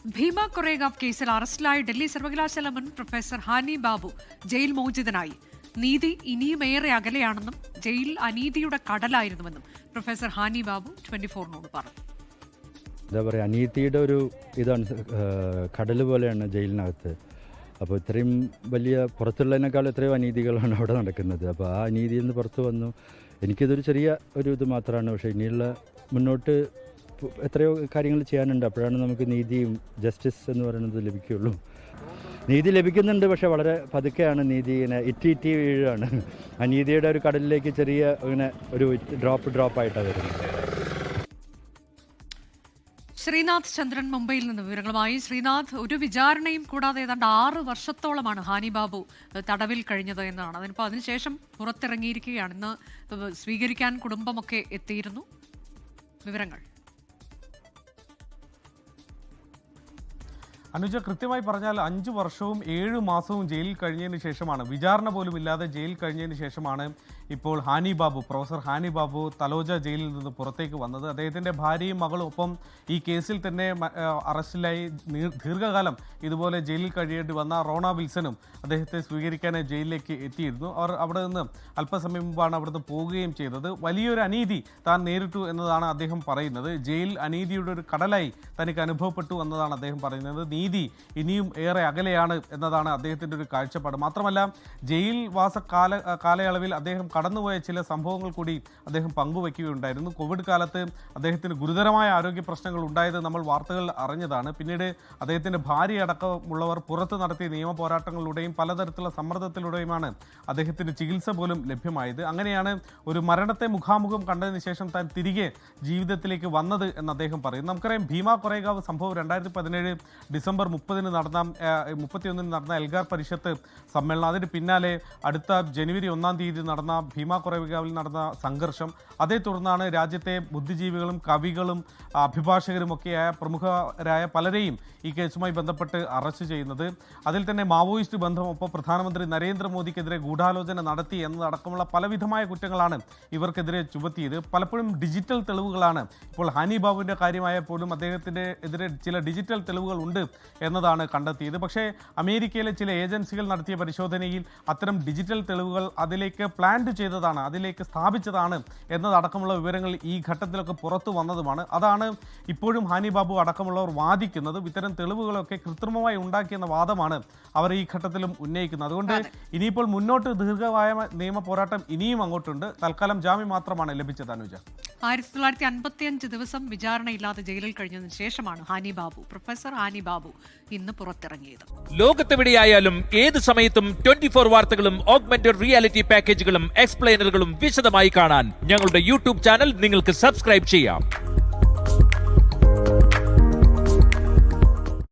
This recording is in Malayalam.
ഭീമ കൊറേഗാവ് കേസിൽ അറസ്റ്റിലായ ഡൽഹി സർവകലാശാല മുൻ പ്രൊഫസർ ഹാനി ബാബു ജയിൽ മോചിതനായി. നീതി ഇനിയും ഏറെ അകലെയാണെന്നും ജയിൽ അനീതിയുടെ കടലായിരുന്നുവെന്നും പ്രൊഫസർ ഹാനി ബാബു 24-നോട് പറഞ്ഞു. എന്താ പറയുക, അനീതിയുടെ ഒരു ഇതാണ്, കടൽ പോലെയാണ് ജയിലിനകത്ത്. അപ്പോൾ ഇത്രയും വലിയ പുറത്തുള്ളതിനേക്കാൾ എത്രയോ അനീതികളാണ് അവിടെ നടക്കുന്നത്. അപ്പോൾ ആ അനീതിയിൽ നിന്ന് പുറത്തു വന്നു. എനിക്കിതൊരു ചെറിയ ഒരു ഇത് മാത്രമാണ്. പക്ഷേ ഇനിയുള്ള മുന്നോട്ട് എത്രയോ കാര്യങ്ങൾ ചെയ്യാനുണ്ട്. അപ്പോഴാണ് നമുക്ക് നീതിയും ജസ്റ്റിസ് എന്ന് പറയുന്നത് ലഭിക്കുകയുള്ളൂ. നീതി ലഭിക്കുന്നുണ്ട്, പക്ഷേ വളരെ പതുക്കെയാണ് നീതി. ഇങ്ങനെ ഇറ്റി വീഴാണ്. അനീതിയുടെ ഒരു കടലിലേക്ക് ചെറിയ ഇങ്ങനെ ഒരു ഡ്രോപ്പായിട്ടാണ് വരുന്നത്. ശ്രീനാഥ് ചന്ദ്രൻ മുംബൈയിൽ നിന്ന് വിവരങ്ങളുമായി. ശ്രീനാഥ്, ഒരു വിചാരണയും കൂടാതെ ഏതാണ്ട് 6 വർഷത്തോളമാണ് ഹാനി ബാബു തടവിൽ കഴിഞ്ഞത് എന്നാണ്. അതിനുശേഷം പുറത്തിറങ്ങിയിരിക്കുകയാണ്. ഇന്ന് സ്വീകരിക്കാൻ കുടുംബമൊക്കെ എത്തിയിരുന്നു. വിവരങ്ങൾ. അനുജ, കൃത്യമായി പറഞ്ഞാൽ 5 വർഷവും 7 മാസവും ജയിലിൽ കഴിഞ്ഞതിന് ശേഷമാണ്, വിചാരണ പോലും ഇല്ലാതെ ജയിലിൽ കഴിഞ്ഞതിന് ശേഷമാണ് ഇപ്പോൾ പ്രൊഫസർ ഹാനി ബാബു തലോജ ജയിലിൽ നിന്ന് പുറത്തേക്ക് വന്നത്. അദ്ദേഹത്തിൻ്റെ ഭാര്യയും മകളും ഒപ്പം ഈ കേസിൽ തന്നെ അറസ്റ്റിലായി ദീർഘകാലം ഇതുപോലെ ജയിലിൽ കഴിയേണ്ടി വന്ന റോണ വിൽസണും അദ്ദേഹത്തെ സ്വീകരിക്കാനായി ജയിലിലേക്ക് എത്തിയിരുന്നു. അവർ അവിടെ നിന്ന് അല്പസമയം മുമ്പാണ് അവിടുന്ന് പോവുകയും ചെയ്തത്. വലിയൊരു അനീതി താൻ നേരിട്ടു എന്നതാണ് അദ്ദേഹം പറയുന്നത്. ജയിൽ അനീതിയുടെ ഒരു കടലായി തനിക്ക് അനുഭവപ്പെട്ടു എന്നതാണ് അദ്ദേഹം പറയുന്നത്. നീതി ഇനിയും ഏറെ അകലെയാണ് എന്നതാണ് അദ്ദേഹത്തിൻ്റെ ഒരു കാഴ്ചപ്പാട്. മാത്രമല്ല, ജയിൽ വാസ കാലയളവിൽ അദ്ദേഹം കടന്നുപോയ ചില സംഭവങ്ങൾ കൂടി അദ്ദേഹം പങ്കുവയ്ക്കുകയുണ്ടായിരുന്നു. കോവിഡ് കാലത്ത് അദ്ദേഹത്തിന് ഗുരുതരമായ ആരോഗ്യ പ്രശ്നങ്ങൾ ഉണ്ടായത് നമ്മൾ വാർത്തകൾ അറിഞ്ഞതാണ്. പിന്നീട് അദ്ദേഹത്തിൻ്റെ ഭാര്യ അടക്കമുള്ളവർ പുറത്ത് നടത്തിയ നിയമ പോരാട്ടങ്ങളിലൂടെയും പലതരത്തിലുള്ള സമ്മർദ്ദത്തിലൂടെയുമാണ് അദ്ദേഹത്തിന് ചികിത്സ പോലും ലഭ്യമായത്. അങ്ങനെയാണ് ഒരു മരണത്തെ മുഖാമുഖം കണ്ടതിന് ശേഷം താൻ തിരികെ ജീവിതത്തിലേക്ക് വന്നത് എന്ന് അദ്ദേഹം പറയും. നമുക്കറിയാം, ഭീമ കൊറേഗാവ് സംഭവം 2017 ഡിസംബർ 31 നടന്ന എൽഗാർ പരിഷത്ത് സമ്മേളനം, അതിന് പിന്നാലെ അടുത്ത ജനുവരി 1 തീയതി നടന്ന ഭീമ കൊറേഗാവിൽ നടന്ന സംഘർഷം, അതേ തുടർന്നാണ് രാജ്യത്തെ ബുദ്ധിജീവികളും കവികളും അഭിഭാഷകരും ഒക്കെയായ പ്രമുഖരായ പലരെയും ഈ കേസുമായി ബന്ധപ്പെട്ട് അറസ്റ്റ് ചെയ്യുന്നത്. അതിൽ തന്നെ മാവോയിസ്റ്റ് ബന്ധം, ഒപ്പം പ്രധാനമന്ത്രി നരേന്ദ്രമോദിക്കെതിരെ ഗൂഢാലോചന നടത്തി എന്നതടക്കമുള്ള പലവിധമായ കുറ്റങ്ങളാണ് ഇവർക്കെതിരെ ചുമത്തിയത്. പലപ്പോഴും ഡിജിറ്റൽ തെളിവുകളാണ്. ഇപ്പോൾ ഹാനി ബാബുവിൻ്റെ കാര്യമായ പോലും അദ്ദേഹത്തിൻ്റെ എതിരെ ചില ഡിജിറ്റൽ തെളിവുകൾ ഉണ്ട് എന്നതാണ് കണ്ടെത്തിയത്. പക്ഷേ അമേരിക്കയിലെ ചില ഏജൻസികൾ നടത്തിയ പരിശോധനയിൽ അത്തരം ഡിജിറ്റൽ തെളിവുകൾ അതിലേക്ക് പ്ലാന്റ് ചെയ്തതാണ്, അതിലേക്ക് സ്ഥാപിച്ചതാണ് എന്നതടക്കമുള്ള വിവരങ്ങൾ ഈ ഘട്ടത്തിലൊക്കെ പുറത്തു വന്നതുമാണ്. അതാണ് ഇപ്പോഴും ഹാനി ബാബു അടക്കമുള്ളവർ വാദിക്കുന്നത്. ഇത്തരം തെളിവുകളൊക്കെ കൃത്രിമമായി ഉണ്ടാക്കിയെന്ന വാദമാണ് അവർ ഈ ഘട്ടത്തിലും ഉന്നയിക്കുന്നത്. അതുകൊണ്ട് ഇനിയിപ്പോൾ മുന്നോട്ട് ദീർഘമായ നിയമ പോരാട്ടം ഇനിയും അങ്ങോട്ടുണ്ട്. തൽക്കാലം ജാമ്യം മാത്രമാണ് ലഭിച്ചത്. അനുജ, 1955 ദിവസം വിചാരണയില്ലാതെ ജയിലിൽ കഴിഞ്ഞതിന് ശേഷമാണ് പ്രൊഫസർ ഹാനി ബാബു ഇന്ന് പുറത്തിറങ്ങിയത്. ലോകത്തെവിടെയായാലും ഏത് സമയത്തും 24 വാർത്തകളും ഓഗ്മെന്റഡ് റിയാലിറ്റി പാക്കേജുകളും എക്സ്പ്ലെയിനറുകളും വിശദമായി കാണാൻ ഞങ്ങളുടെ യൂട്യൂബ് ചാനൽ നിങ്ങൾക്ക് സബ്സ്ക്രൈബ് ചെയ്യാം.